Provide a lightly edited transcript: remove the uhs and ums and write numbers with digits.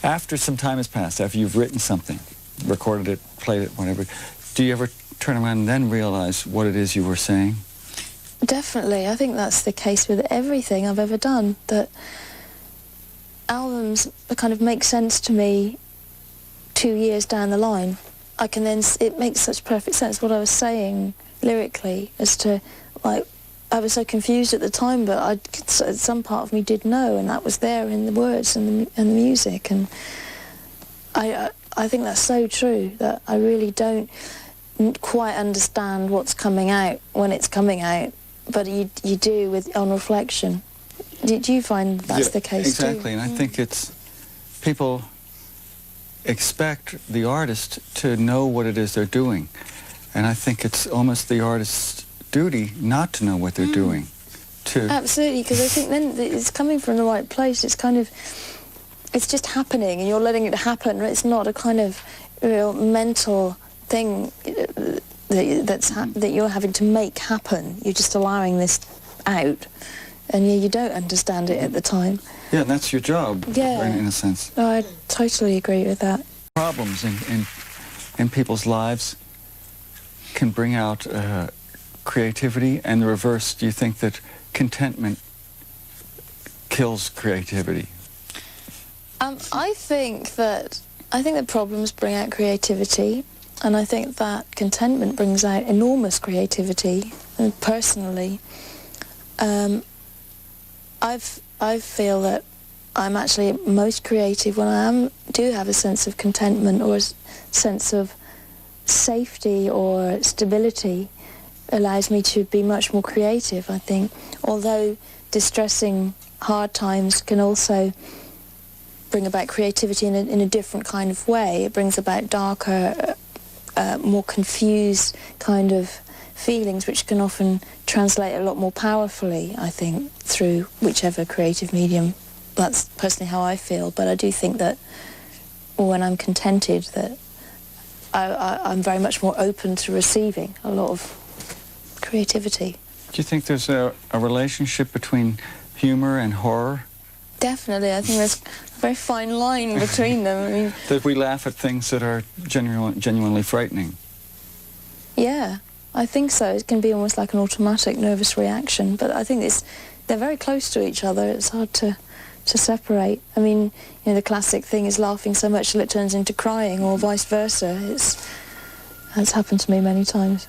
After some time has passed, after you've written something, recorded it, played it, whatever, do you ever turn around and then realize what it is you were saying? Definitely. I think that's the case with everything I've ever done, that albums kind of make sense to me 2 years down the line. I can then, it makes such perfect sense what I was saying lyrically, as to, like, I was so confused at the time, but some part of me did know, and that was there in the words and the music. And I think that's so true, that I really don't quite understand what's coming out when it's coming out, but you do on reflection. Do you find that's the case exactly, too? And I think it's, people expect the artist to know what it is they're doing, and I think it's almost the artist's duty not to know what they're doing. Absolutely, because I think then it's coming from the right place. It's kind of, it's just happening, and you're letting it happen. It's not a kind of real mental thing that you're having to make happen. You're just allowing this out, and you don't understand it at the time. Yeah, and that's your job, yeah, in a sense. No, I totally agree with that. Problems in people's lives can bring out creativity, and the reverse. Do you think that contentment kills creativity? I think that problems bring out creativity, and I think that contentment brings out enormous creativity. And personally, I feel that I'm actually most creative when I do have a sense of contentment, or a sense of safety or stability. Allows me to be much more creative, I think. Although distressing, hard times can also bring about creativity in a different kind of way. It brings about darker, more confused kind of feelings, which can often translate a lot more powerfully, I think, through whichever creative medium. That's personally how I feel, but I do think that when I'm contented, that I'm very much more open to receiving a lot of creativity. Do you think there's a relationship between humor and horror? Definitely. I think there's a very fine line between them. I mean, that we laugh at things that are genuinely frightening. Yeah, I think so. It can be almost like an automatic nervous reaction, but I think they're very close to each other. It's hard to separate. I mean, the classic thing is laughing so much till it turns into crying, or vice versa. It's happened to me many times.